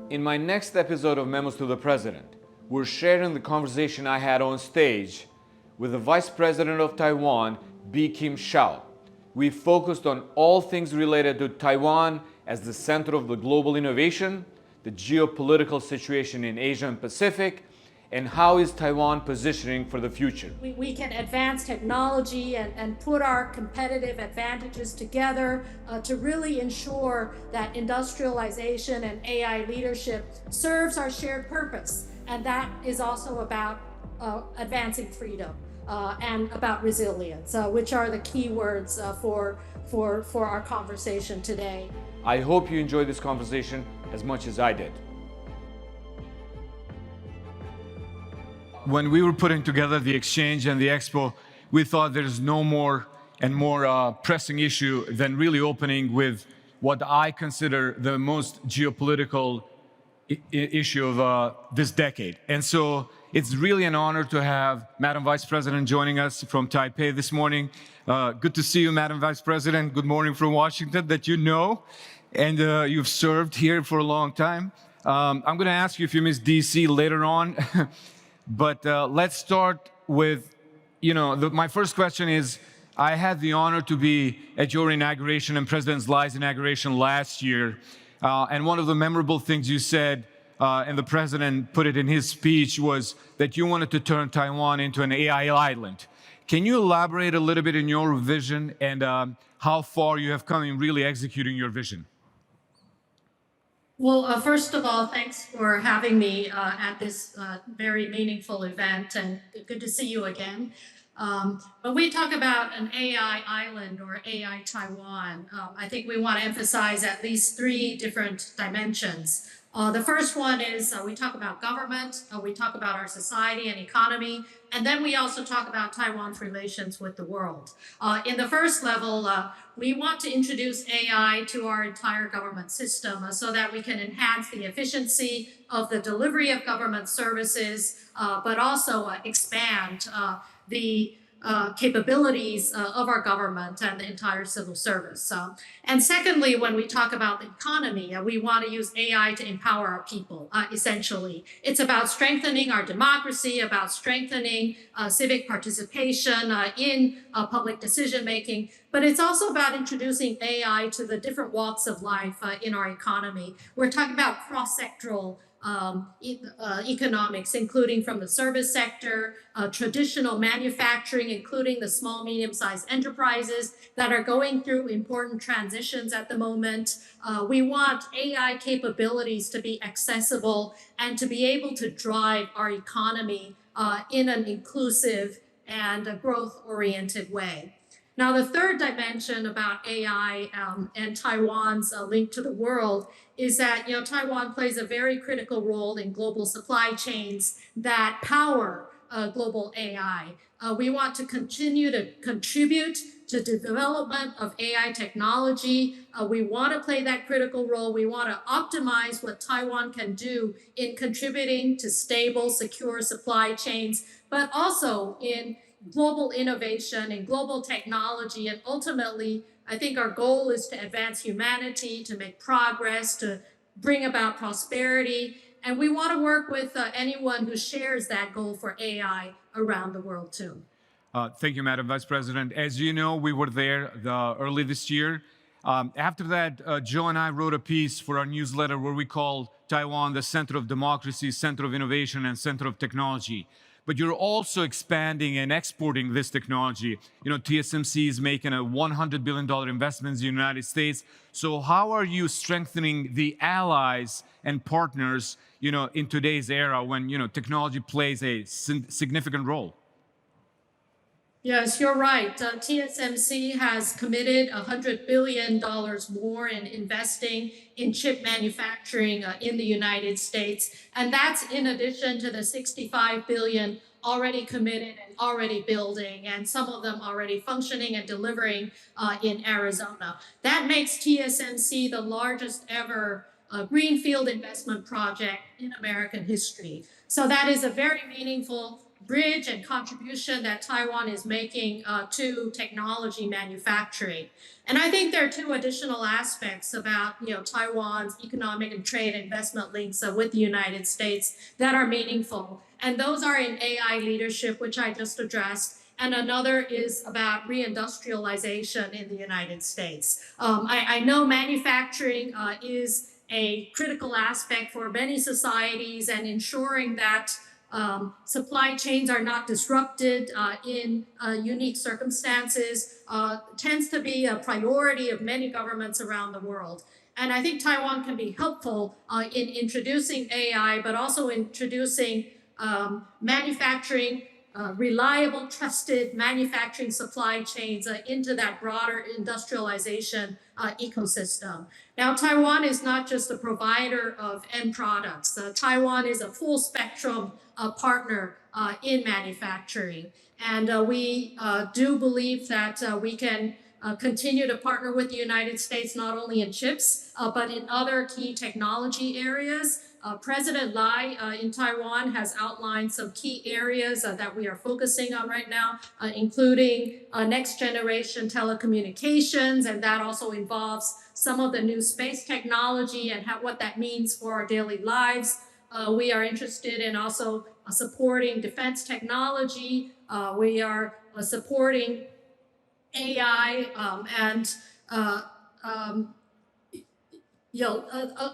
In my next episode of Memos to the President, we're sharing the conversation I had on stage with the Vice President of Taiwan, Bi-Khim Hsiao. We focused on all things related to Taiwan as the center of the global innovation, the geopolitical situation in Asia and Pacific, and how is Taiwan positioning for the future. We can advance technology and put our competitive advantages together to really ensure that industrialization and AI leadership serves our shared purpose. And that is also about advancing freedom and about resilience, which are the key words for our conversation today. I hope you enjoyed this conversation as much as I did. When we were putting together the exchange and the expo, we thought there's no more and more pressing issue than really opening with what I consider the most geopolitical issue of this decade. And so it's really an honor to have Madam Vice President joining us from Taipei this morning. Good to see you, Madam Vice President. Good morning from Washington, that you know, and you've served here for a long time. I'm going to ask you if you miss DC later on. But let's start with, my first question is, I had the honor to be at your inauguration and President Li's inauguration last year. And one of the memorable things you said, and the President put it in his speech, was that you wanted to turn Taiwan into an AI island. Can you elaborate a little bit in your vision and how far you have come in really executing your vision? Well, first of all, thanks for having me at this very meaningful event, and good to see you again. When we talk about an AI island or AI Taiwan, I think we want to emphasize at least three different dimensions. The first one is we talk about government, we talk about our society and economy, and then we also talk about Taiwan's relations with the world. In the first level, we want to introduce AI to our entire government system so that we can enhance the efficiency of the delivery of government services, but also expand the capabilities of our government and the entire civil service. And secondly, when we talk about the economy, we want to use AI to empower our people, essentially. It's about strengthening our democracy, about strengthening civic participation in public decision-making, but it's also about introducing AI to the different walks of life in our economy. We're talking about cross-sectoral economics, including from the service sector, traditional manufacturing, including the small, medium-sized enterprises that are going through important transitions at the moment. We want AI capabilities to be accessible and to be able to drive our economy in an inclusive and a growth-oriented way. Now, the third dimension about AI and Taiwan's link to the world is that Taiwan plays a very critical role in global supply chains that power global AI. We want to continue to contribute to the development of AI technology. We want to play that critical role. We want to optimize what Taiwan can do in contributing to stable, secure supply chains, but also in global innovation and global technology. And ultimately, I think our goal is to advance humanity, to make progress, to bring about prosperity. And we want to work with anyone who shares that goal for AI around the world too. Thank you, Madam Vice President. As you know, we were there early this year. After that, Joe and I wrote a piece for our newsletter where we called Taiwan the center of democracy, center of innovation, and center of technology. But you're also expanding and exporting this technology. TSMC is making a $100 billion investment in the United States. So how are you strengthening the allies and partners, in today's era when, technology plays a significant role? Yes, you're right. TSMC has committed $100 billion more in investing in chip manufacturing in the United States. And that's in addition to the $65 billion already committed and already building, and some of them already functioning and delivering in Arizona. That makes TSMC the largest ever greenfield investment project in American history. So that is a very meaningful bridge and contribution that Taiwan is making to technology manufacturing. And I think there are two additional aspects about Taiwan's economic and trade investment links with the United States that are meaningful. And those are in AI leadership, which I just addressed. And another is about reindustrialization in the United States. I know manufacturing is a critical aspect for many societies, and ensuring that supply chains are not disrupted in unique circumstances tends to be a priority of many governments around the world. And I think Taiwan can be helpful in introducing AI, but also introducing manufacturing, reliable, trusted manufacturing supply chains into that broader industrialization ecosystem. Now, Taiwan is not just a provider of end products. Taiwan is a full spectrum partner in manufacturing. And we do believe that we can continue to partner with the United States, not only in chips, but in other key technology areas. President Lai in Taiwan has outlined some key areas that we are focusing on right now, including next generation telecommunications, and that also involves some of the new space technology and what that means for our daily lives. We are interested in also supporting defense technology. We are supporting AI and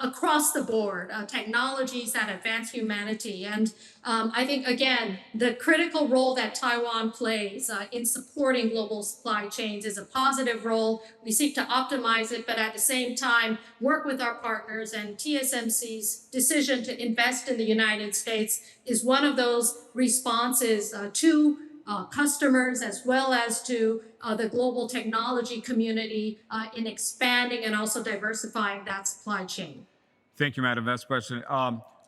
across the board, technologies that advance humanity. And I think, again, the critical role that Taiwan plays in supporting global supply chains is a positive role. We seek to optimize it, but at the same time, work with our partners. And TSMC's decision to invest in the United States is one of those responses to customers, as well as to the global technology community in expanding and also diversifying that supply chain. Thank you, Madam Vice President.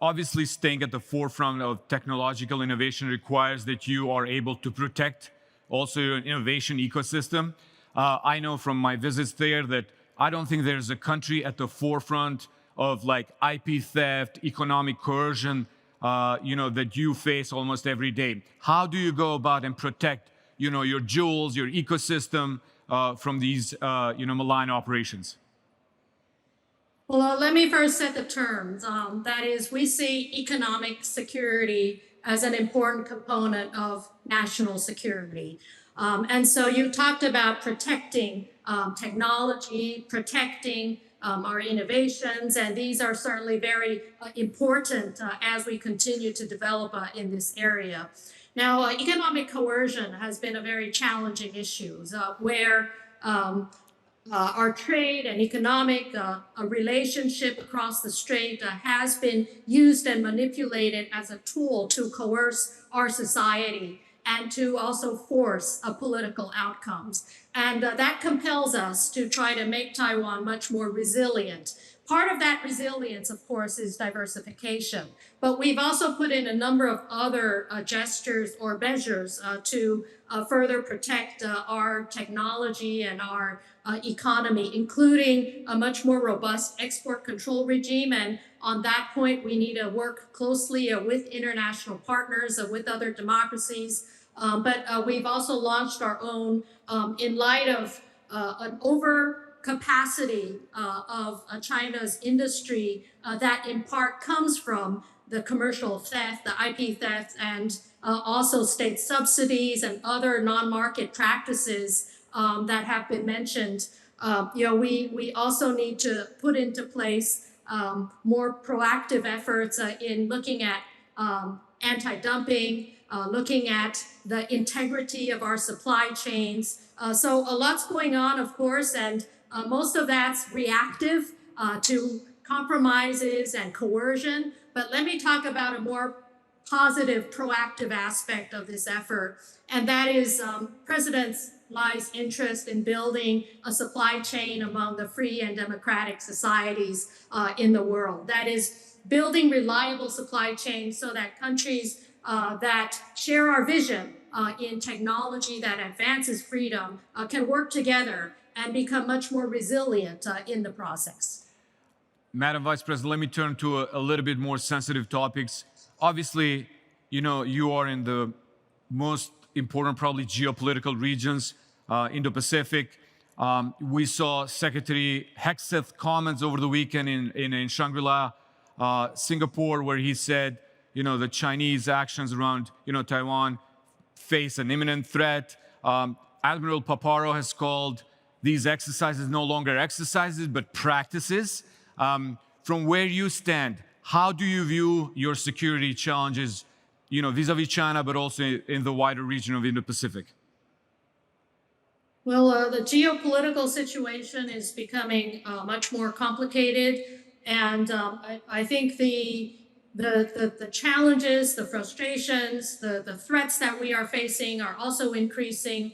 Obviously, staying at the forefront of technological innovation requires that you are able to protect also your innovation ecosystem. I know from my visits there that I don't think there's a country at the forefront of like IP theft, economic coercion, that you face almost every day. How do you go about and protect, your jewels, your ecosystem from these, malign operations? Well, let me first set the terms. That is, we see economic security as an important component of national security. And so you talked about protecting technology, protecting our innovations, and these are certainly very important as we continue to develop in this area. Now, economic coercion has been a very challenging issue where our trade and economic relationship across the strait has been used and manipulated as a tool to coerce our society and to also force political outcomes. And that compels us to try to make Taiwan much more resilient. Part of that resilience, of course, is diversification. But we've also put in a number of other gestures or measures to further protect our technology and our economy, including a much more robust export control regime. And on that point, we need to work closely with international partners, with other democracies. But we've also launched our own in light of an overcapacity of China's industry that in part comes from the commercial theft, the IP theft, and also state subsidies and other non-market practices that have been mentioned. We also need to put into place more proactive efforts in looking at anti-dumping, looking at the integrity of our supply chains. So a lot's going on, of course, and most of that's reactive to compromises and coercion. But let me talk about a more positive, proactive aspect of this effort, and that is President Lai's interest in building a supply chain among the free and democratic societies in the world. That is building reliable supply chains so that countries that share our vision in technology that advances freedom can work together and become much more resilient in the process. Madam Vice President, let me turn to a little bit more sensitive topics. Obviously, you are in the most important, probably geopolitical regions, Indo-Pacific. We saw Secretary Hegseth's comments over the weekend in Shangri-La, Singapore, where he said, the Chinese actions around, Taiwan face an imminent threat. Admiral Paparo has called these exercises no longer exercises, but practices. From where you stand, how do you view your security challenges, vis-a-vis China, but also in the wider region of Indo-Pacific? Well, the geopolitical situation is becoming much more complicated, and I think the challenges, the frustrations, the threats that we are facing are also increasing.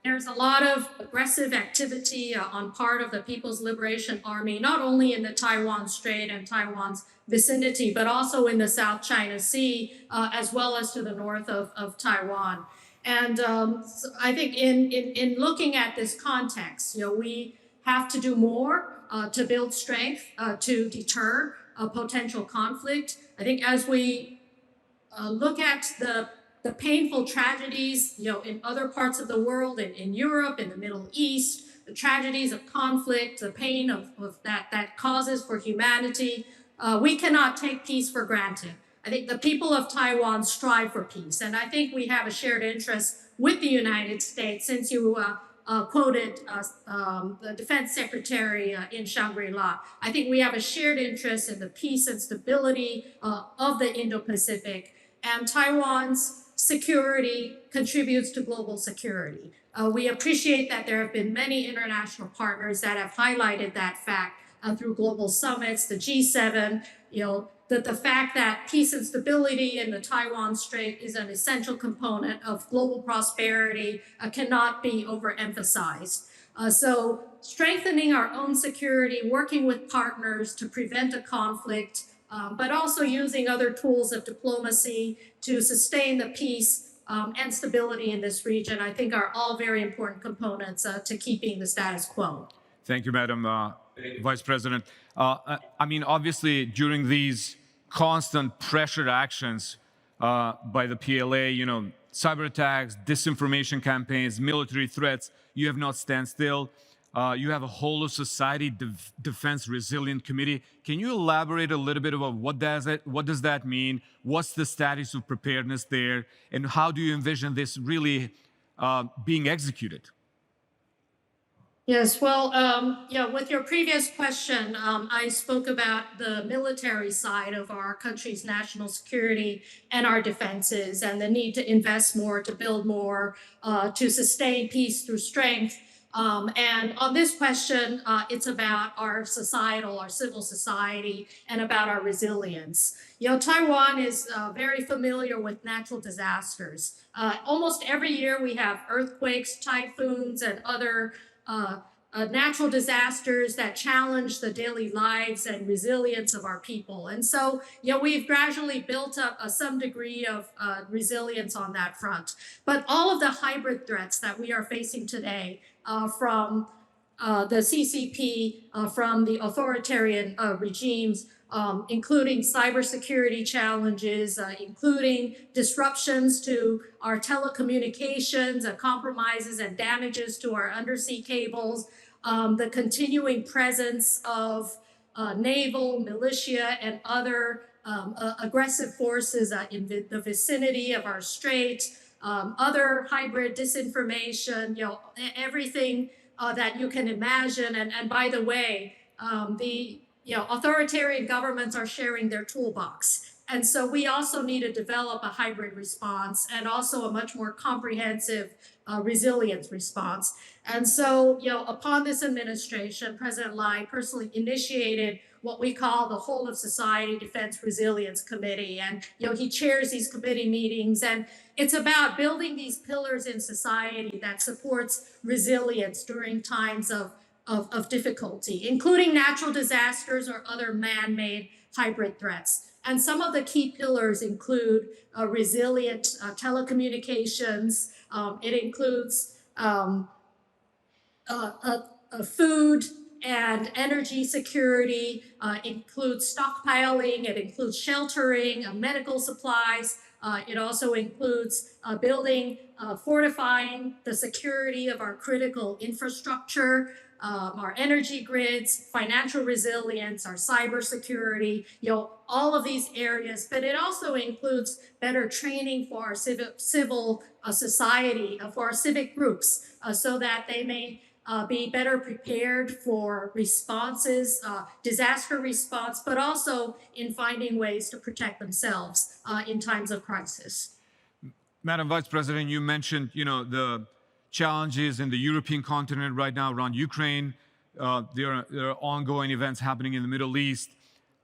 There's a lot of aggressive activity on part of the People's Liberation Army, not only in the Taiwan Strait and Taiwan's vicinity, but also in the South China Sea, as well as to the north of Taiwan. And so I think in looking at this context, we have to do more to build strength, to deter a potential conflict. I think as we look at the painful tragedies, in other parts of the world, in Europe, in the Middle East, the tragedies of conflict, the pain of that causes for humanity, we cannot take peace for granted. I think the people of Taiwan strive for peace, and I think we have a shared interest with the United States, since you quoted the Defense Secretary in Shangri-La. I think we have a shared interest in the peace and stability of the Indo-Pacific, and Taiwan's security contributes to global security. We appreciate that there have been many international partners that have highlighted that fact through global summits, the G7, the fact that peace and stability in the Taiwan Strait is an essential component of global prosperity cannot be overemphasized. So strengthening our own security, working with partners to prevent a conflict, but also using other tools of diplomacy to sustain the peace and stability in this region, I think are all very important components to keeping the status quo. Thank you, Madam Vice President. Obviously, during these constant pressure actions by the PLA, cyber attacks, disinformation campaigns, military threats, you have not stand still. You have a whole of society defense resilient committee. Can you elaborate a little bit about what does that mean? What's the status of preparedness there? And how do you envision this really being executed? Yes, well, with your previous question, I spoke about the military side of our country's national security and our defenses, and the need to invest more, to build more, to sustain peace through strength. And on this question, it's about our civil society, and about our resilience. Taiwan is very familiar with natural disasters. Almost every year we have earthquakes, typhoons, and other natural disasters that challenge the daily lives and resilience of our people. And so, we've gradually built up some degree of resilience on that front. But all of the hybrid threats that we are facing today, from the CCP, from the authoritarian regimes, including cybersecurity challenges, including disruptions to our telecommunications, compromises and damages to our undersea cables, the continuing presence of naval, militia, and other aggressive forces in the vicinity of our strait, other hybrid disinformation, everything that you can imagine. And by the way, the authoritarian governments are sharing their toolbox. And so we also need to develop a hybrid response, and also a much more comprehensive resilience response. And so, upon this administration, President Lai personally initiated what we call the Whole of Society Defense Resilience Committee. And, he chairs these committee meetings, and it's about building these pillars in society that supports resilience during times of difficulty, including natural disasters or other man-made hybrid threats. And some of the key pillars include resilient telecommunications. It includes food and energy security, includes stockpiling, it includes sheltering, medical supplies, It also includes building, fortifying the security of our critical infrastructure, our energy grids, financial resilience, our cybersecurity, all of these areas. But it also includes better training for our civil society, for our civic groups, so that they may be better prepared for responses, disaster response, but also in finding ways to protect themselves in times of crisis. Madam Vice President, you mentioned, the challenges in the European continent right now around Ukraine. There are ongoing events happening in the Middle East.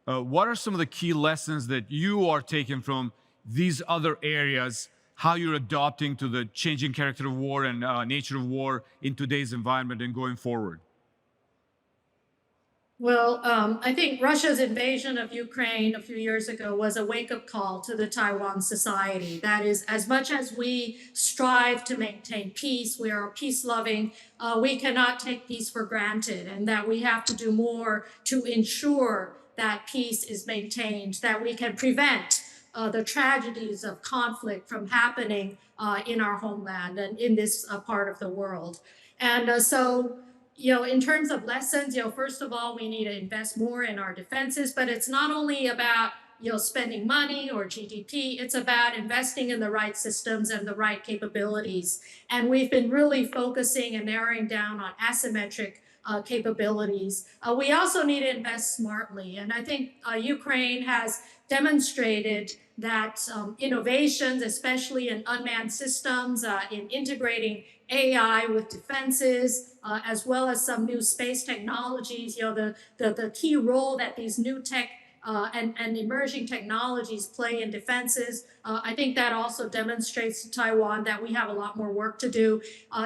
What are some of the key lessons that you are taking from these other areas, how you're adopting to the changing character of war and nature of war in today's environment and going forward? Well, I think Russia's invasion of Ukraine a few years ago was a wake-up call to the Taiwan society. That is, as much as we strive to maintain peace, we are peace-loving, we cannot take peace for granted, and that we have to do more to ensure that peace is maintained, that we can prevent the tragedies of conflict from happening in our homeland and in this part of the world. And so, in terms of lessons, first of all, we need to invest more in our defenses, but it's not only about, spending money or GDP, it's about investing in the right systems and the right capabilities. And we've been really focusing and narrowing down on asymmetric capabilities. We also need to invest smartly. And I think Ukraine has demonstrated that innovations, especially in unmanned systems, in integrating AI with defenses, as well as some new space technologies, the key role that these new tech and emerging technologies play in defenses. I think that also demonstrates to Taiwan that we have a lot more work to do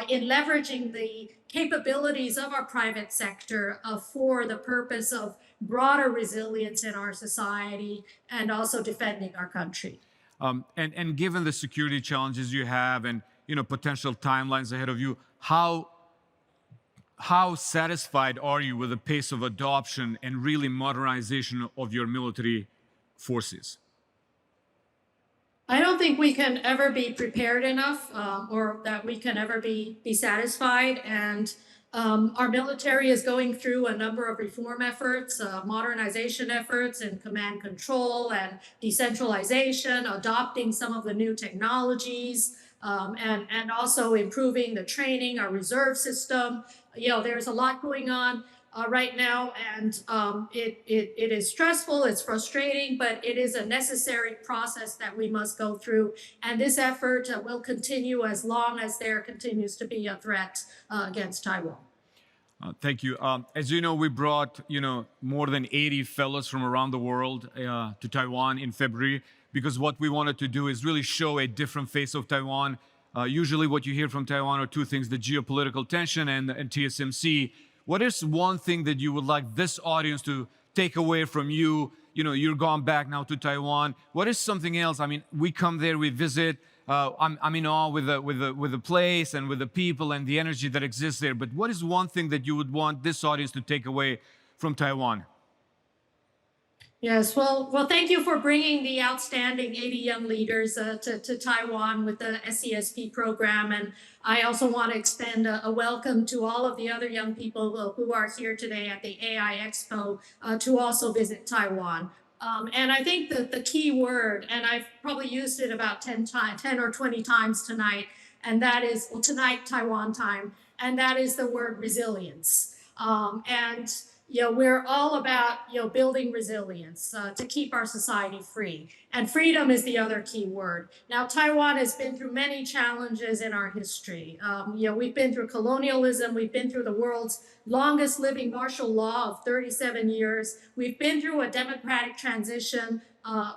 in leveraging the capabilities of our private sector for the purpose of broader resilience in our society and also defending our country. And given the security challenges you have and potential timelines ahead of you, how satisfied are you with the pace of adoption and really modernization of your military forces? I don't think we can ever be prepared enough, or that we can ever be satisfied. And our military is going through a number of reform efforts, modernization efforts, and command control and decentralization, adopting some of the new technologies, and also improving the training, our reserve system. There's a lot going on right now, and it is stressful, it's frustrating, but it is a necessary process that we must go through. And this effort will continue as long as there continues to be a threat against Taiwan. Thank you. As you know, we brought more than 80 fellows from around the world to Taiwan in February, because what we wanted to do is really show a different face of Taiwan. Usually what you hear from Taiwan are two things: the geopolitical tension and TSMC. What is one thing that you would like this audience to take away from you? You're gone back now to Taiwan. What is something else? I mean, we come there, we visit. I'm in awe with the place and with the people and the energy that exists there. But what is one thing that you would want this audience to take away from Taiwan? Yes, well, thank you for bringing the outstanding 80 young leaders to Taiwan with the SESP program. And I also want to extend a welcome to all of the other young people who are here today at the AI Expo to also visit Taiwan. And I think that the key word, and I've probably used it about 10 or 20 times tonight, and that is, well, tonight, Taiwan time, and that is the word resilience. And we're all about building resilience to keep our society free. And freedom is the other key word. Now, Taiwan has been through many challenges in our history. We've been through colonialism. We've been through the world's longest living martial law of 37 years. We've been through a democratic transition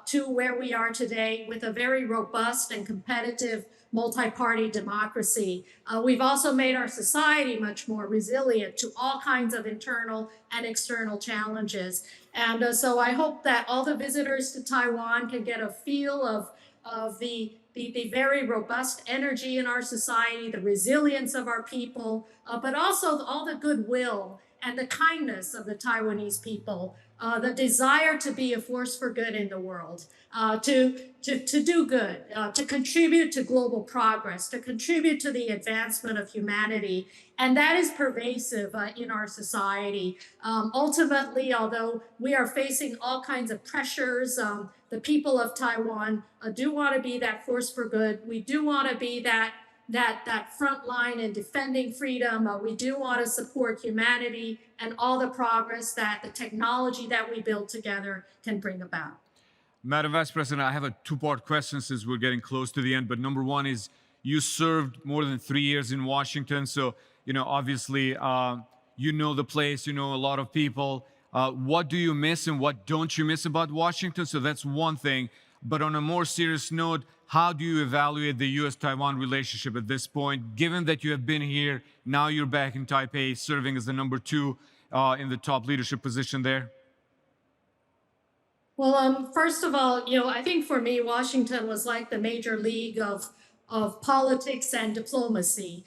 to where we are today with a very robust and competitive multi-party democracy. We've also made our society much more resilient to all kinds of internal and external challenges. And so I hope that all the visitors to Taiwan can get a feel of the very robust energy in our society, the resilience of our people, but also all the goodwill and the kindness of the Taiwanese people, the desire to be a force for good in the world, to do good, to contribute to global progress, to contribute to the advancement of humanity. And that is pervasive in our society. Ultimately, although we are facing all kinds of pressures, the people of Taiwan do want to be that force for good. We do want to be that front line in defending freedom. We do want to support humanity and all the progress that the technology that we build together can bring about. Madam Vice President, I have a two-part question since we're getting close to the end. But number one is, you served more than 3 years in Washington. So, obviously, you know the place, you know a lot of people. What do you miss and what don't you miss about Washington? So that's one thing. But on a more serious note, how do you evaluate the US-Taiwan relationship at this point, given that you have been here, now you're back in Taipei, serving as the number 2 in the top leadership position there? Well, first of all, I think for me, Washington was like the major league of politics and diplomacy.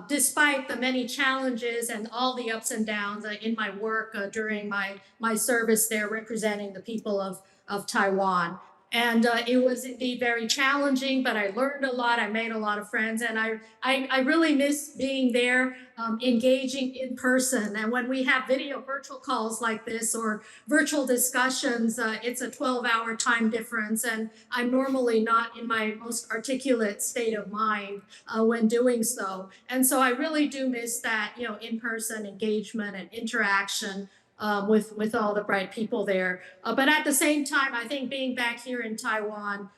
Despite the many challenges and all the ups and downs in my work during my service there representing the people of Taiwan. And it was indeed very challenging, but I learned a lot. I made a lot of friends, and I really miss being there, engaging in person. And when we have virtual calls like this or virtual discussions, it's a 12-hour time difference, and I'm normally not in my most articulate state of mind when doing so. And so I really do miss that, in-person engagement and interaction with all the bright people there. But at the same time, I think being back here in Taiwan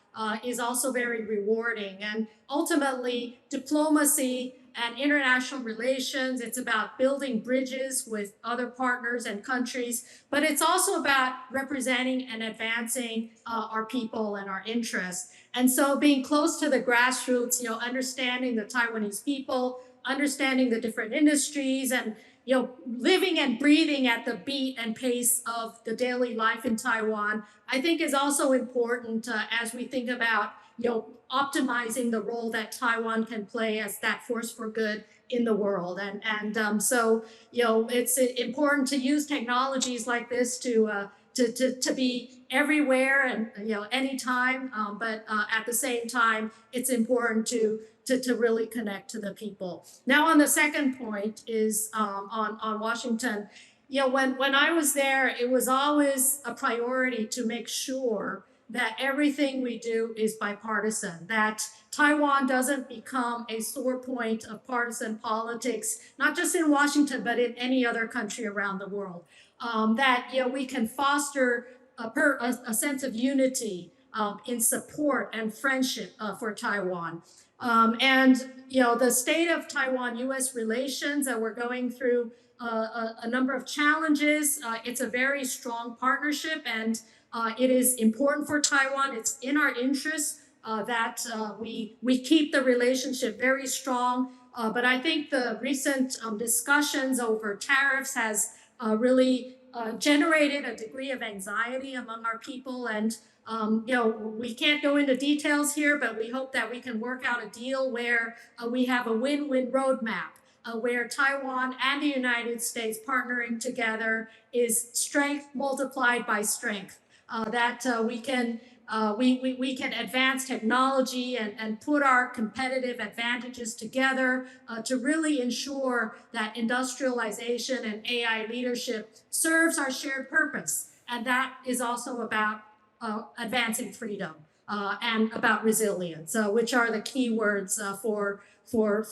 is also very rewarding. And ultimately, diplomacy and international relations, it's about building bridges with other partners and countries, but it's also about representing and advancing our people and our interests. And so being close to the grassroots, understanding the Taiwanese people, understanding the different industries, and living and breathing at the beat and pace of the daily life in Taiwan, I think is also important as we think about, optimizing the role that Taiwan can play as that force for good in the world. So, it's important to use technologies like this to be everywhere and, anytime. But at the same time, it's important to really connect to the people. Now, on the second point is on Washington. When I was there, it was always a priority to make sure that everything we do is bipartisan, that Taiwan doesn't become a sore point of partisan politics, not just in Washington, but in any other country around the world. That we can foster a sense of unity in support and friendship for Taiwan. The state of Taiwan-U.S. relations, we're going through a number of challenges. It's a very strong partnership, and it is important for Taiwan. It's in our interest that we keep the relationship very strong. But I think the recent discussions over tariffs has really generated a degree of anxiety among our people. And we can't go into details here, but we hope that we can work out a deal where we have a win-win roadmap, where Taiwan and the United States partnering together is strength multiplied by strength, that we can advance technology and put our competitive advantages together to really ensure that industrialization and AI leadership serves our shared purpose. And that is also about advancing freedom and about resilience, which are the key words for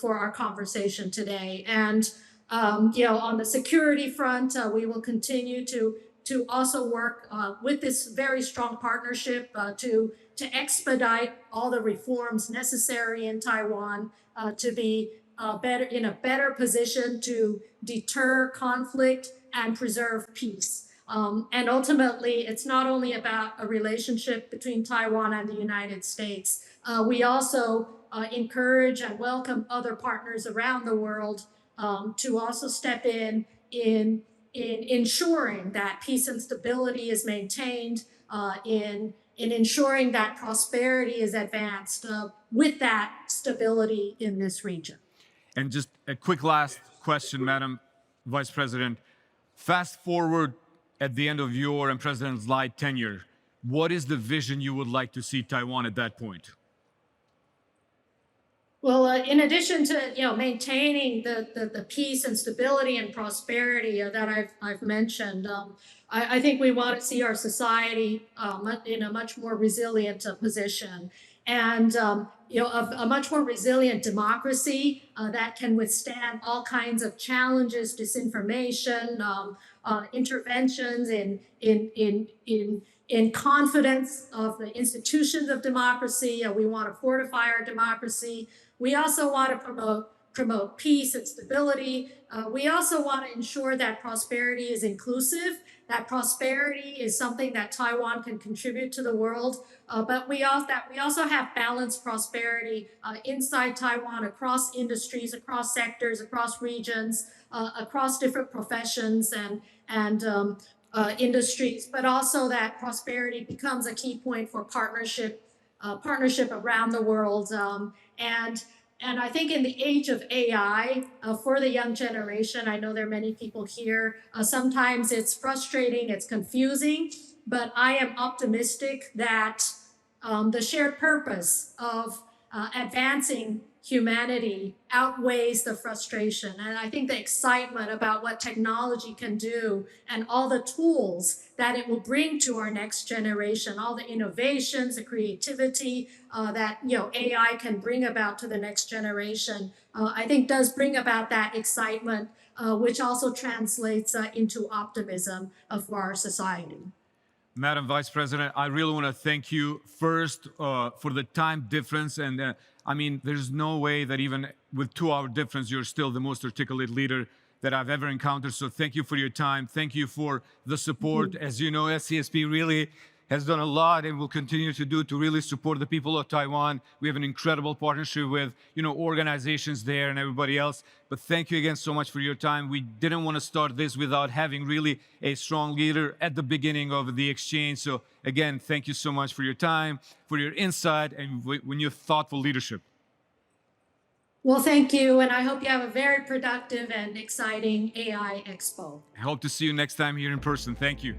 our conversation today. And on the security front, we will continue to also work with this very strong partnership to expedite all the reforms necessary in Taiwan to be in a better position to deter conflict and preserve peace. And ultimately, it's not only about a relationship between Taiwan and the United States. We also encourage and welcome other partners around the world to also step in ensuring that peace and stability is maintained, in ensuring that prosperity is advanced with that stability in this region. And just a quick last question, Madam Vice President. Fast forward at the end of your and President Lai tenure, what is the vision you would like to see Taiwan at that point? Well, in addition to maintaining the peace and stability and prosperity that I've mentioned, I think we want to see our society in a much more resilient position, and a much more resilient democracy that can withstand all kinds of challenges, disinformation, interventions in confidence of the institutions of democracy. We want to fortify our democracy. We also want to promote peace and stability. We also want to ensure that prosperity is inclusive, that prosperity is something that Taiwan can contribute to the world, but we also have balanced prosperity inside Taiwan, across industries, across sectors, across regions, across different professions and industries, but also that prosperity becomes a key point for partnership around the world. And I think in the age of AI, for the young generation, I know there are many people here, sometimes it's frustrating, it's confusing, but I am optimistic that the shared purpose of advancing humanity outweighs the frustration. And I think the excitement about what technology can do and all the tools that it will bring to our next generation, all the innovations, the creativity that AI can bring about to the next generation, I think does bring about that excitement, which also translates into optimism for our society. Madam Vice President, I really want to thank you first for the time difference. And I mean, there's no way that even with 2-hour difference, you're still the most articulate leader that I've ever encountered. So thank you for your time. Thank you for the support. As you know, SCSP really has done a lot and will continue to do to really support the people of Taiwan. We have an incredible partnership with, organizations there and everybody else. But thank you again so much for your time. We didn't want to start this without having really a strong leader at the beginning of the exchange. So again, thank you so much for your time, for your insight, and when your thoughtful leadership. Well, thank you, and I hope you have a very productive and exciting AI Expo. I hope to see you next time here in person. Thank you.